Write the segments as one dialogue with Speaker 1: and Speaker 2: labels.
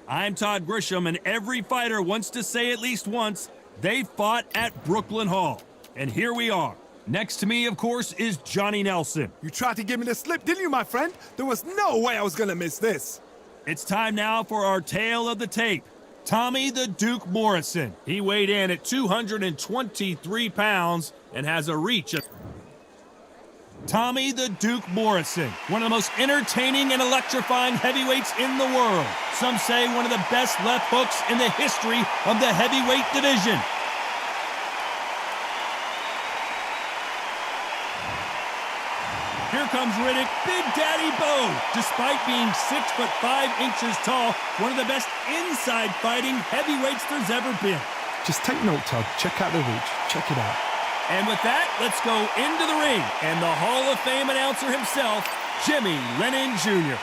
Speaker 1: I'm Todd Grisham, and every fighter wants to say at least once, they fought at Brooklyn Hall. And here we are. Next to me, of course, is Johnny Nelson.
Speaker 2: You tried to give me the slip, didn't you, my friend? There was no way I was gonna miss this.
Speaker 1: It's time now for our tale of the tape. Tommy the Duke Morrison. He weighed in at 223 pounds and has a reach of... Tommy the Duke Morrison, one of the most entertaining and electrifying heavyweights in the world. Some say one of the best left hooks in the history of the heavyweight division. Here comes Riddick, Big Daddy Bowe. Despite being 6'5" tall, one of the best inside fighting heavyweights there's ever been.
Speaker 2: Just take note, Todd. Check out the reach. Check it out.
Speaker 1: And with that, let's go into the ring and the Hall of Fame announcer himself, Jimmy Lennon Jr.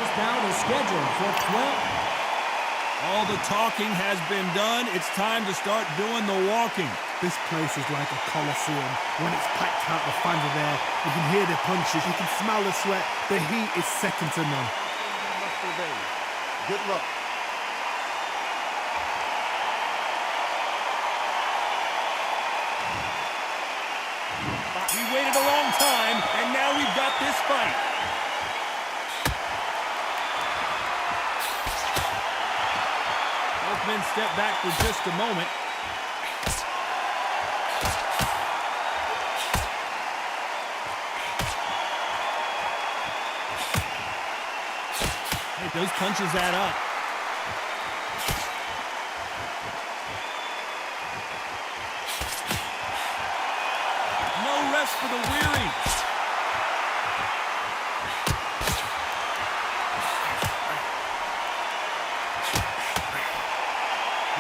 Speaker 3: This bout is scheduled for 12.
Speaker 1: All the talking has been done. It's time to start doing the walking.
Speaker 2: This place is like a coliseum. When it's packed out, the fans are there. You can hear the punches. You can smell the sweat. The heat is second to none.
Speaker 4: Good luck.
Speaker 1: We waited a long time, and now we've got this fight. Both men step back for just a moment. Hey, those punches add up. For the weary.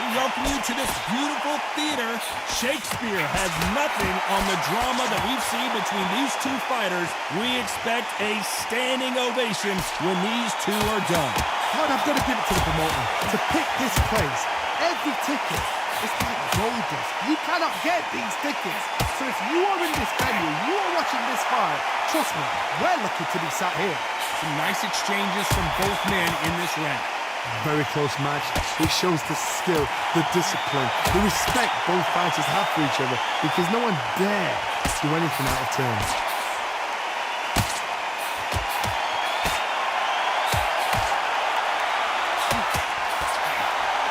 Speaker 1: We welcome you to this beautiful theater. Shakespeare has nothing on the drama that we've seen between these two fighters. We expect a standing ovation when these two are done.
Speaker 2: Todd, I've got to give it to the promoter. To pick this place, every ticket, it's like gold dust. You cannot get these tickets. So if you are in this venue, you are watching this fight, trust me, we're lucky to be sat here.
Speaker 1: Some nice exchanges from both men in this round.
Speaker 2: Very close match. It shows the skill, the discipline, the respect both fighters have for each other, because no one dare do anything out of turn.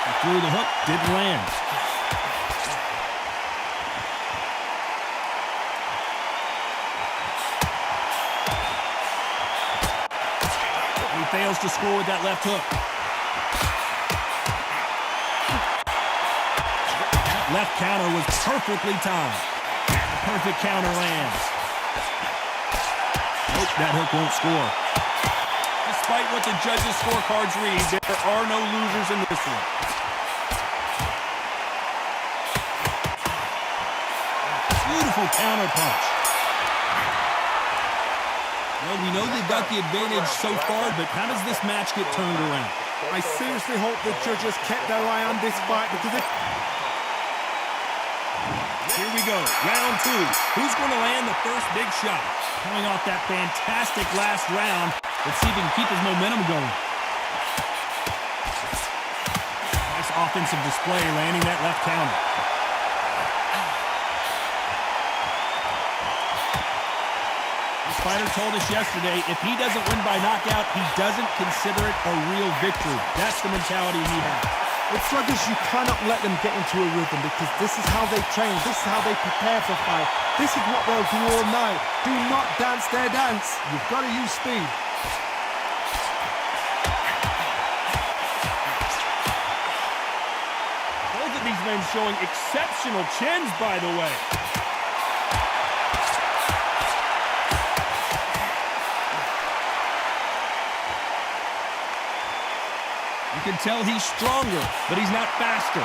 Speaker 1: He threw the hook, didn't land. Fails to score with that left hook. That left counter was perfectly timed. Perfect counter lands. Nope, that hook won't score. Despite what the judges' scorecards read, there are no losers in this one. Beautiful counter punch. Well, we know they've got the advantage so far, but how does this match get turned around?
Speaker 2: I seriously hope the judges kept their eye on this fight, because if...
Speaker 1: Here we go, round two. Who's going to land the first big shot? Coming off that fantastic last round. Let's see if he can keep his momentum going. Nice offensive display, landing that left counter. Fighter told us yesterday, if he doesn't win by knockout, he doesn't consider it a real victory. That's the mentality he has.
Speaker 2: With sluggers, you cannot let them get into a rhythm, because this is how they train, this is how they prepare for fight. This is what they'll do all night. Do not dance their dance. You've got to use speed.
Speaker 1: Both of these men showing exceptional chins, by the way. You can tell he's stronger, but he's not faster.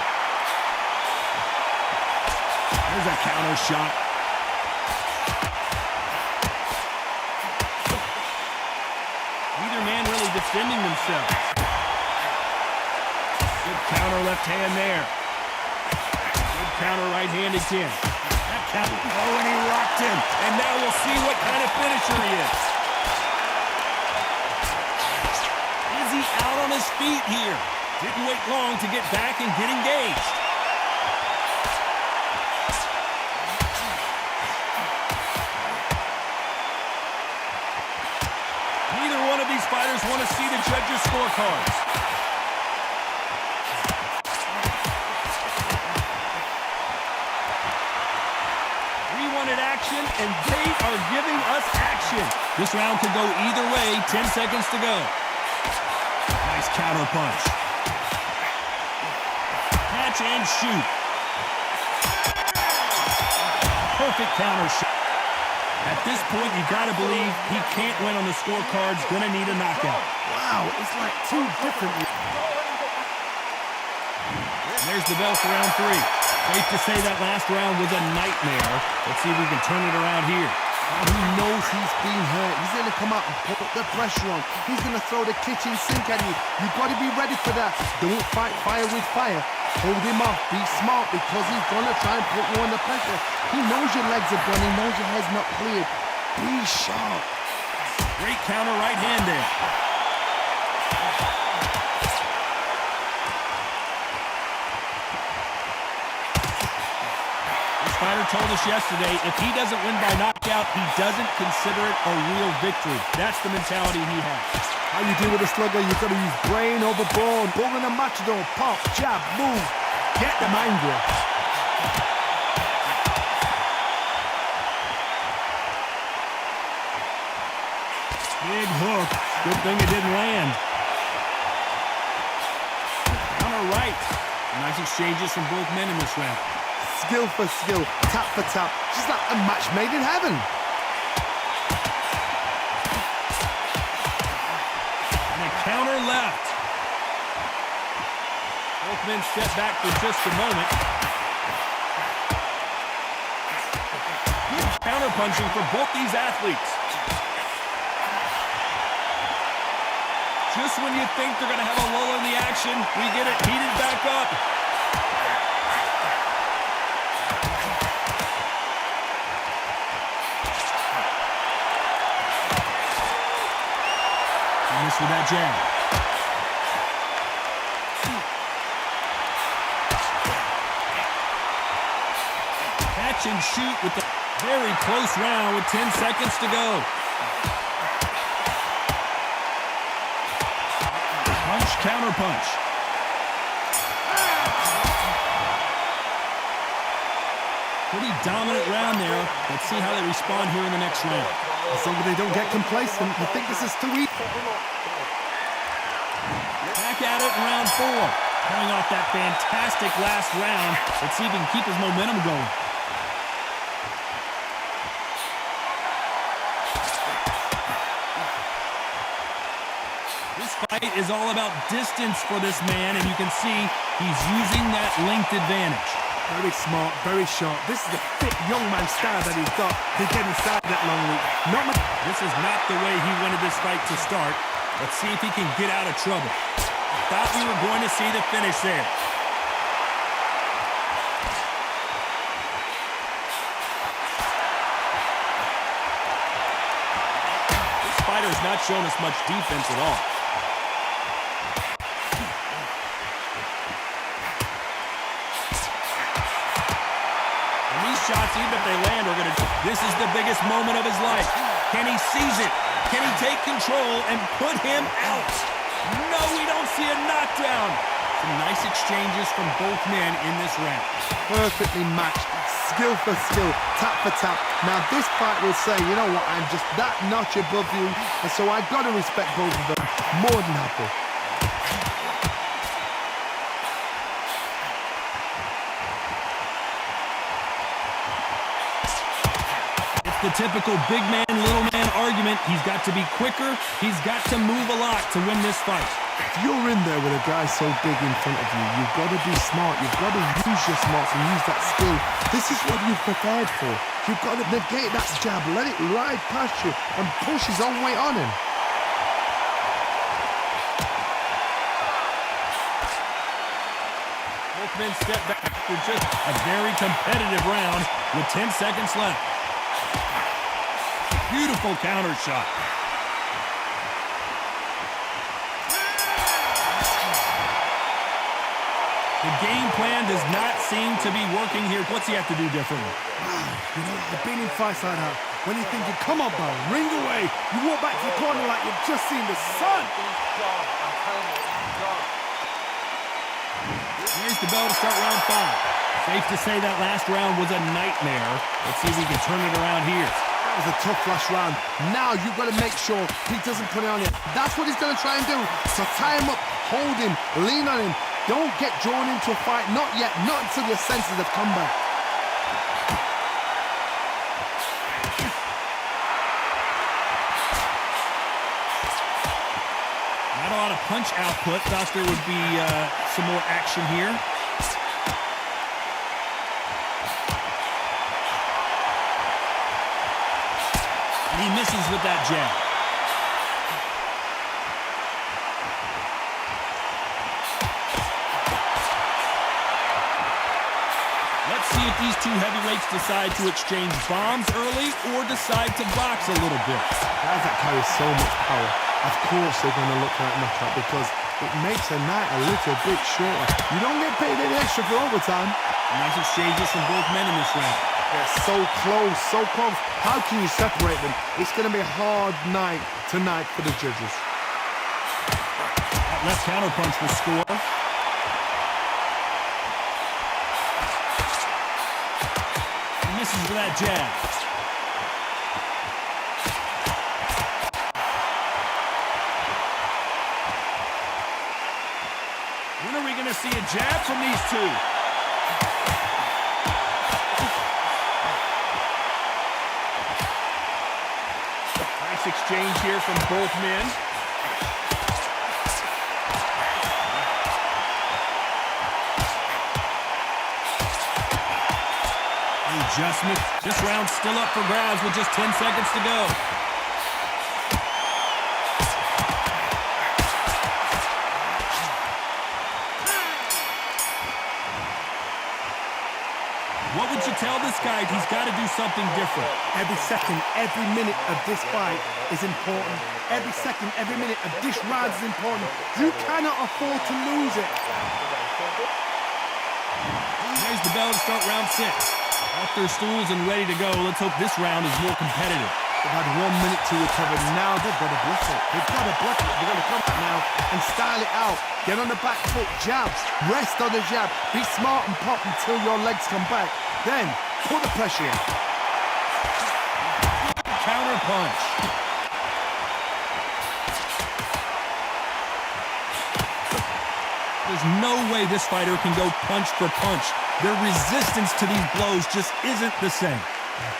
Speaker 1: There's a counter shot. Neither man really defending themselves. Good counter left hand there. Good counter right hand again. That counter, oh, and he rocked him. And now we'll see what kind of finisher he is. his feet here. Didn't wait long to get back and get engaged. Neither one of these fighters want to see the judges' scorecards. We wanted action, and they are giving us action. This round could go either way. 10 seconds to go. Nice counter punch. Catch and shoot. Perfect counter shot. At this point, you got to believe he can't win on the scorecards. Gonna need a knockout.
Speaker 2: Wow, it's like two different.
Speaker 1: There's the bell for round 3. Safe to say that last round was a nightmare. Let's see if we can turn it around here.
Speaker 2: He knows he's been hurt. He's going to come out and put the pressure on. He's going to throw the kitchen sink at you. You've got to be ready for that. Don't fight fire with fire. Hold him off. Be smart because he's going to try and put you under pressure. He knows your legs are done. He knows your head's not cleared. Be sharp.
Speaker 1: Great counter right hand there. This fighter told us yesterday, if he doesn't win by knockout, he doesn't consider it a real victory. That's the mentality he has.
Speaker 2: How you deal with a slugger, you've got to use brain over brawn. Bull in a matador, pop, jab, move. Get them angry.
Speaker 1: Big hook. Good thing it didn't land. Counter right. Nice exchanges from both men in this round.
Speaker 2: Skill for skill, tap for tap. Just like a match made in heaven.
Speaker 1: And a counter left. Both men step back for just a moment. Good counter punching for both these athletes. Just when you think they're going to have a lull in the action, we get it heated back up. Missed with that jab. Catch and shoot with the very close round with 10 seconds to go. Punch, counter punch. Pretty dominant round there. Let's see how they respond here in the next round.
Speaker 2: As long as they don't get complacent, you think this is too easy.
Speaker 1: Back at it in round 4. Coming off that fantastic last round. Let's see if he can keep his momentum going. This fight is all about distance for this man, and you can see he's using that length advantage.
Speaker 2: Very smart, very sharp. This is a fit young man style that he's got to get inside that long reach.
Speaker 1: This is not the way he wanted this fight to start. Let's see if he can get out of trouble. Thought we were going to see the finish there. This fighter has not shown us much defense at all. Shots, even if they land, are going to... This is the biggest moment of his life. Can he seize it? Can he take control and put him out? No, we don't see a knockdown. Some nice exchanges from both men in this round.
Speaker 2: Perfectly matched. Skill for skill, tap for tap. Now this fight will say, you know what, I'm just that notch above you, and so I've got to respect both of them. More than happy.
Speaker 1: The typical big man, little man argument. He's got to be quicker. He's got to move a lot to win this fight.
Speaker 2: If you're in there with a guy so big in front of you, you've got to be smart. You've got to use your smarts and use that skill. This is what you've prepared for. You've got to negate that jab, let it ride past you and push his own weight on him.
Speaker 1: Both men step back for just a very competitive round with 10 seconds left. Beautiful counter shot. The game plan does not seem to be working here. What's he have to do differently?
Speaker 2: You know, I've been in fights like that. When you're thinking, come on, Bowe, ring away. You walk back to the corner like you've just seen the sun.
Speaker 1: Here's the bell to start round 5. Safe to say that last round was a nightmare. Let's see if we can turn it around here.
Speaker 2: That was a tough last round. Now you've got to make sure he doesn't put it on you. That's what he's going to try and do. So tie him up, hold him, lean on him. Don't get drawn into a fight. Not yet. Not until your senses have come back.
Speaker 1: Not a lot of punch output. Thought there would be some more action here. And he misses with that jab. Let's see if these two heavyweights decide to exchange bombs early or decide to box a little bit.
Speaker 2: Guys that carry so much power, of course they're going to look for that knockout because it makes a night a little bit shorter. You don't get paid any extra for overtime.
Speaker 1: Nice exchanges from both men in this round.
Speaker 2: They're so close, so close. How can you separate them? It's going to be a hard night tonight for the judges.
Speaker 1: That left counterpunch will score. He misses with that jab. When are we going to see a jab from these two? Nice exchange here from both men. Adjustment. This round's still up for grabs with just 10 seconds to go. What would you tell this guy? He's got to do something different.
Speaker 2: Every second, every minute of this fight is important. Every second, every minute of this round is important. You cannot afford to lose it.
Speaker 1: There's the bell to start round 6. Off their stools and ready to go. Let's hope this round is more competitive.
Speaker 2: They've had 1 minute to recover. Now they've got to bluff it. They've got to bluff it. They've got to come back now and style it out. Get on the back foot, jabs. Rest on the jab. Be smart and pop until your legs come back. Then, put the pressure in.
Speaker 1: Counter punch. There's no way this fighter can go punch for punch. Their resistance to these blows just isn't the same.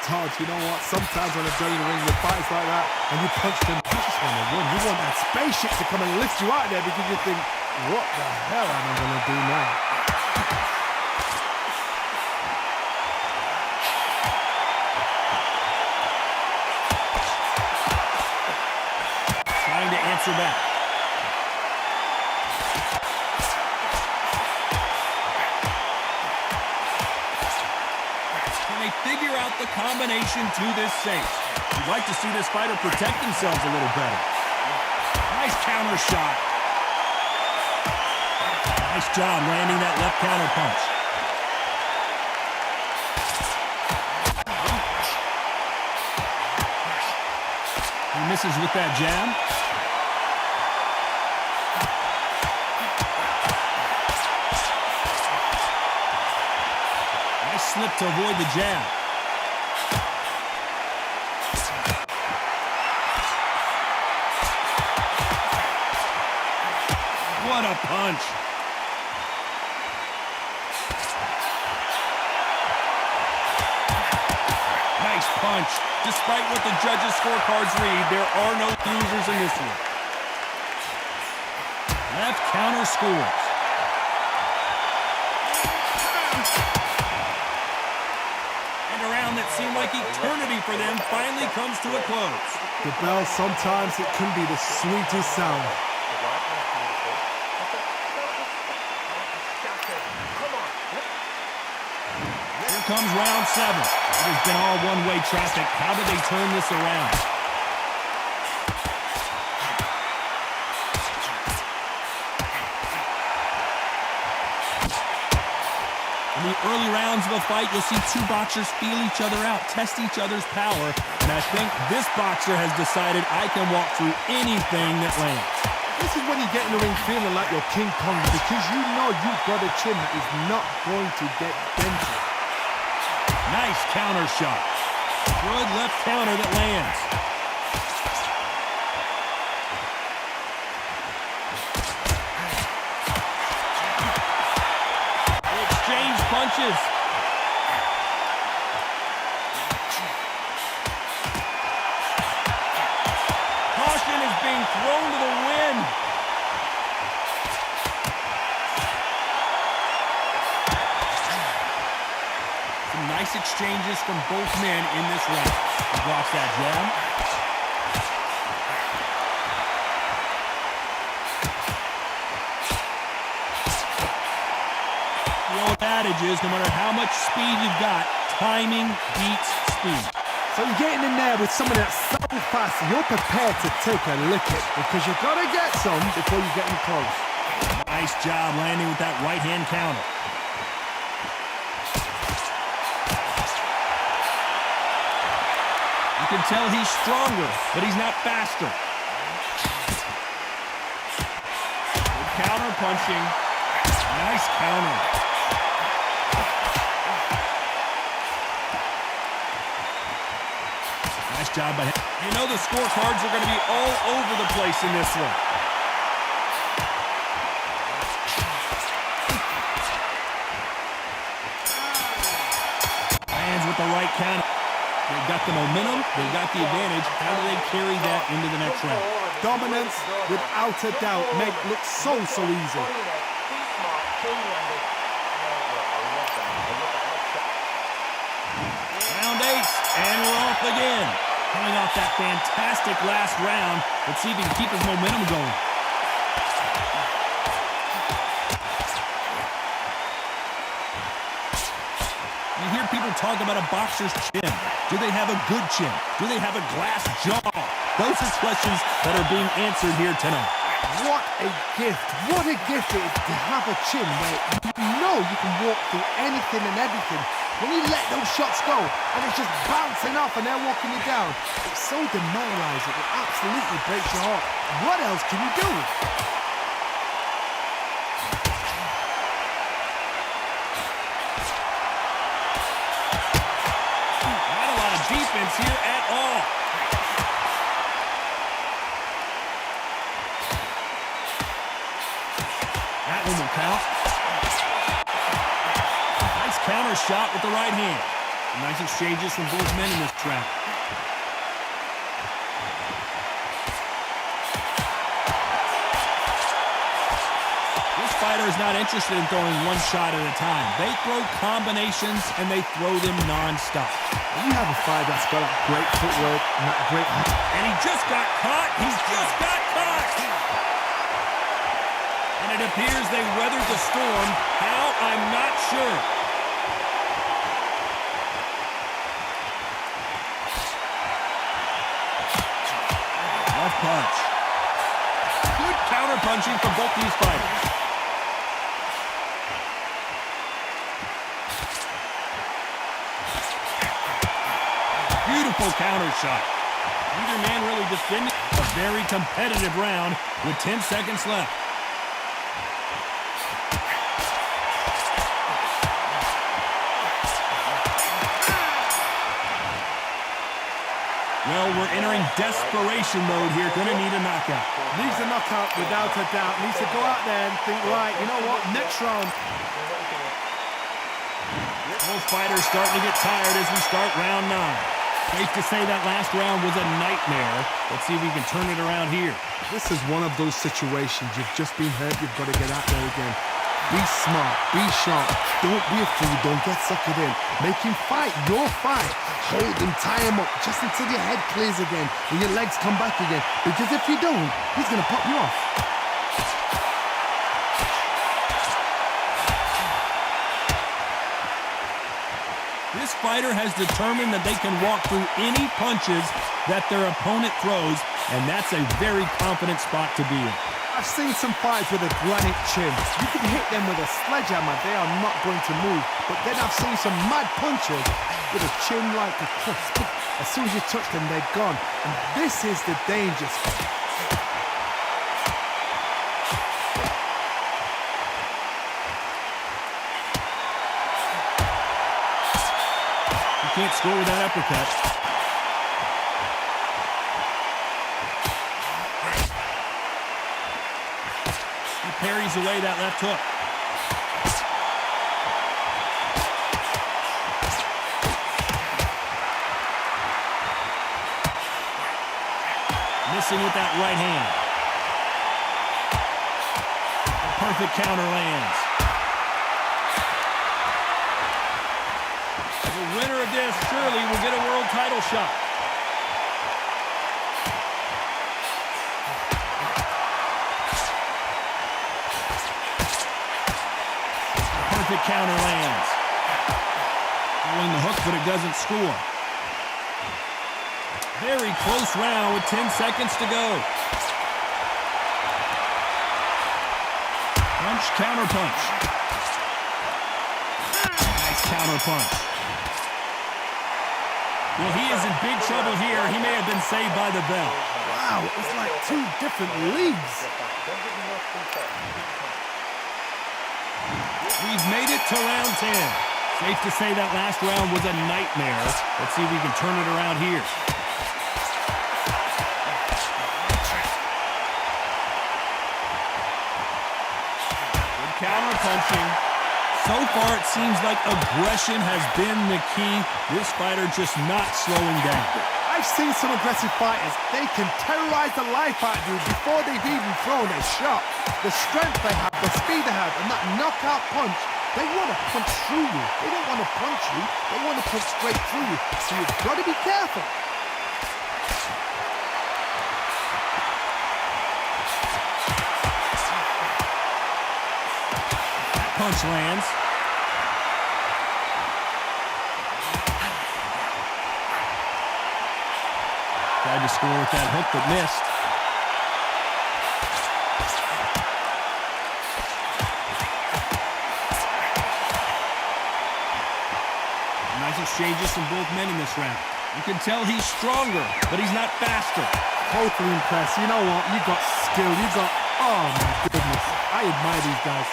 Speaker 2: Todd, you know what? Sometimes when a girl in the ring with fights like that, and you punch them, you just want to run. You want that spaceship to come and lift you out of there because you think, what the hell am I going to do now?
Speaker 1: Trying to answer back. Figure out the combination to this safe. You'd like to see this fighter protect themselves a little better. Nice counter shot. Nice job landing that left counter punch. He misses with that jab. Slip to avoid the jab. What a punch. Nice punch. Despite what the judges' scorecards read, there are no losers in this one. Left counter scores. A round that seemed like eternity for them finally comes to a close.
Speaker 2: The bell, sometimes it can be the sweetest sound.
Speaker 1: Here comes round 7. It has been all one-way traffic. How do they turn this around? Early rounds of a fight, you'll see two boxers feel each other out, test each other's power, and I think this boxer has decided I can walk through anything that lands.
Speaker 2: This is when you get in the ring feeling like you're King Kong because you know you've got a chin that is not going to get dented.
Speaker 1: Nice counter shot. Good left counter that lands. Exchange punches. Caution is being thrown to the wind. Some nice exchanges from both men in this round. He blocks that jab. The old adage is, no matter how much speed you've got, timing beats speed.
Speaker 2: So you're getting in there with someone that's so fast, you're prepared to take a licking because you've got to get some before you get in close.
Speaker 1: Nice job landing with that right-hand counter. You can tell he's stronger, but he's not faster. Good counter punching. Nice counter. Nice job by him. You know the scorecards are going to be all over the place in this one. Lands with the right counter. They've got the momentum. They've got the advantage. How do they carry that into the next round?
Speaker 2: Dominance, without a doubt, make it look so easy.
Speaker 1: Round 8, and we're off again. Coming off that fantastic last round. Let's see if he can keep his momentum going. You hear people talk about a boxer's chin. Do they have a good chin? Do they have a glass jaw? Those are questions that are being answered here tonight.
Speaker 2: What a gift. What a gift it is to have a chin where you know you can walk through anything and everything. When you let those shots go and it's just bouncing off and they're walking you down, it's so demoralizing. It absolutely breaks your heart. What else can you do?
Speaker 1: Not a lot of defense here at all. That one will count. Nice counter shot with the right hand. Nice exchanges from both men in this round. This fighter is not interested in throwing one shot at a time. They throw combinations and they throw them non-stop.
Speaker 2: You have a fighter that's got that great footwork and that great...
Speaker 1: And he just got caught. He's just got caught. And it appears they weathered the storm. How? I'm not sure. Left punch. Good counter punching from both these fighters. Beautiful counter shot. Neither man really defending. A very competitive round with 10 seconds left. Well, we're entering desperation mode here. Gonna need a knockout.
Speaker 2: Needs a knockout without a doubt. Needs to go out there and think, right, you know what, next round.
Speaker 1: Both fighters starting to get tired as we start round 9. Safe to say that last round was a nightmare. Let's see if we can turn it around here.
Speaker 2: This is one of those situations. You've just been hurt. You've got to get out there again. Be smart. Be sharp. Don't be a fool. Don't get suckered in. Make him fight your fight. Hold him, tie him up, just until your head clears again and your legs come back again. Because if you don't, he's going to pop you off.
Speaker 1: This fighter has determined that they can walk through any punches that their opponent throws, and that's a very confident spot to be in.
Speaker 2: I've seen some fighters with a granite chin. You can hit them with a sledgehammer, they are not going to move. But then I've seen some mad punchers with a chin like a crisp. As soon as you touch them, they're gone. And this is the danger spot.
Speaker 1: You can't score with that uppercut. Parries away that left hook. Missing with that right hand. A perfect counter lands. The winner of this surely will get a world title shot. Perfect counter lands. Throwing the hook, but it doesn't score. Very close round with 10 seconds to go. Punch, counter punch. Nice counter punch. Well, he is in big trouble here. He may have been saved by the bell.
Speaker 2: Wow, it's like two different leagues.
Speaker 1: We've made it to round 10. Safe to say that last round was a nightmare. Let's see if we can turn it around here. Good counter punching. So far, it seems like aggression has been the key. This fighter just not slowing down.
Speaker 2: I've seen some aggressive fighters. They can terrorize the life out of you before they've even thrown a shot. The strength they have, the speed they have, and that knockout punch, they want to punch through you. They don't want to punch you. They want to punch straight through you. So you've got to be careful.
Speaker 1: Punch lands. Tried to score with that hook, but missed. Nice exchanges from both men in this round. You can tell he's stronger, but he's not faster.
Speaker 2: Totally impressed. You know what? You got skill. You got... Oh, my goodness. I admire these guys.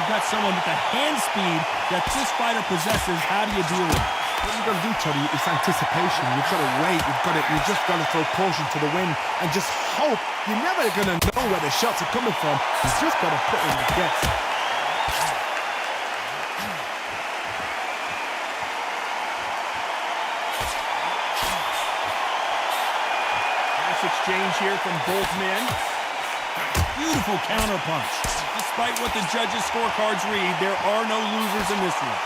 Speaker 1: Got someone with the hand speed that this fighter possesses. How do you deal with it?
Speaker 2: What you've got to do, Toddy, is anticipation. You've got to wait. You just got to throw caution to the wind and just hope. You're never going to know where the shots are coming from. You've just got to put in the guess.
Speaker 1: Nice exchange here from both men. Beautiful counter punch. Despite what the judges' scorecards read, there are no losers in this one.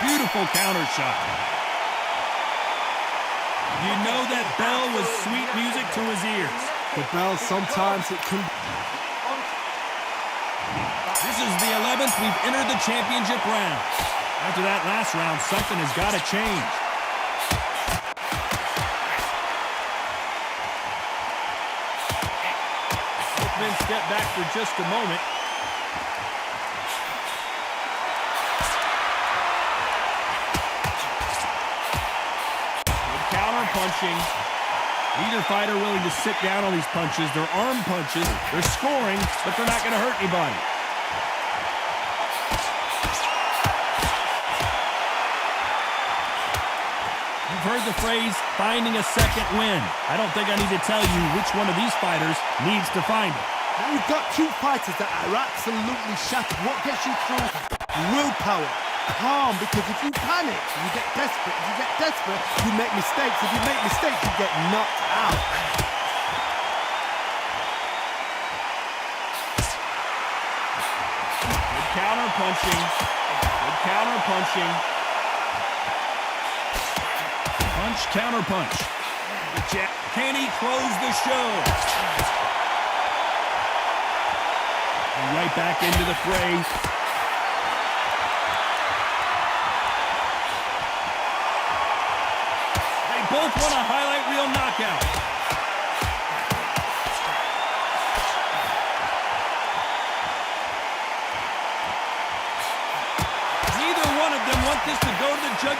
Speaker 1: Beautiful counter shot. You know that bell was sweet music to his ears.
Speaker 2: The bell, sometimes it can...
Speaker 1: This is the 11th we've entered the championship round. After that last round, something has got to change. Step back for just a moment. Good counter punching. Neither fighter willing to sit down on these punches. They're arm punches. They're scoring, but they're not going to hurt anybody. You've heard the phrase, finding a second win. I don't think I need to tell you which one of these fighters needs to find it.
Speaker 2: You've got two fighters that are absolutely shattered. What gets you through? Willpower. Calm, because if you panic, you get desperate. If you get desperate, you make mistakes. If you make mistakes, you get knocked out.
Speaker 1: Good counter punching. Good counter punching. Punch, counter punch. Can he close the show? Right back into the fray.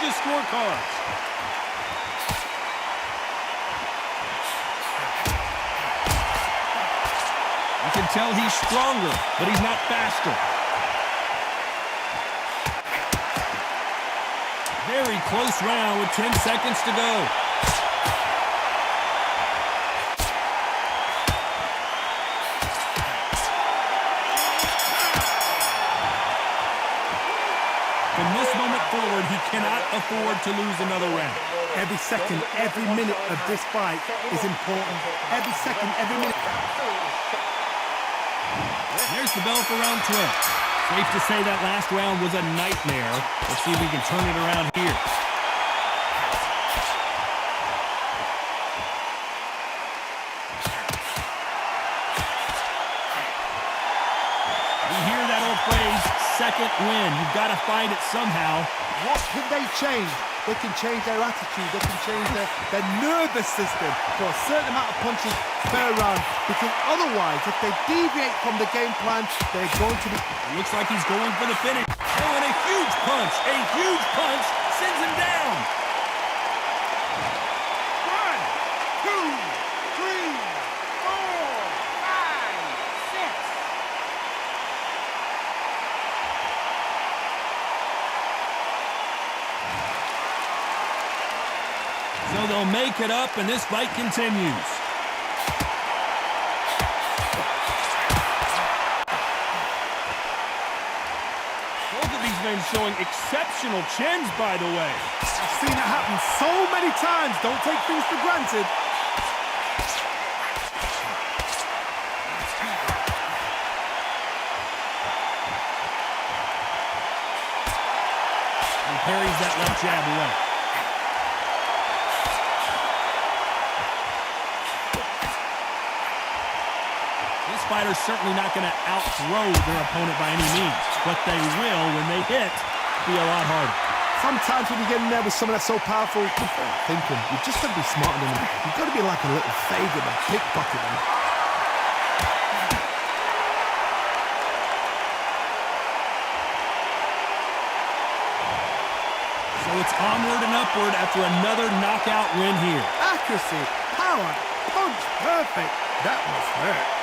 Speaker 1: judges' scorecards. You can tell he's stronger, but he's not faster. Very close round with 10 seconds to go. From this moment forward, he cannot afford to lose another round.
Speaker 2: Every second, every minute of this fight is important. Every second, every minute.
Speaker 1: There's the bell for round 12. Safe to say that last round was a nightmare. Let's see if we can turn it around here. We hear that old phrase, second win. You've got to find it somehow.
Speaker 2: What can they change? They can change their attitude. They can change their nervous system for a certain amount of punches per round. Because otherwise, if they deviate from the game plan, they're going to be...
Speaker 1: It looks like he's going for the finish. Oh, and a huge punch. A huge punch sends him down. 1, 2, 3, 4, 5, 6. So they'll make it up, and this fight continues. Both of these men showing exceptional chins, by the way.
Speaker 2: I've seen it happen so many times. Don't take things for granted.
Speaker 1: He parries that left jab away. This fighter's certainly not going to outthrow their opponent by any means, but they will, when they hit, be a lot harder.
Speaker 2: Sometimes when you get in there with someone that's so powerful, thinking, you've just got to be smarter than them. You've got to be like a little faggot and pickpocket them.
Speaker 1: So it's onward and upward after another knockout win here.
Speaker 2: Accuracy, power, punch, perfect. That was hurt.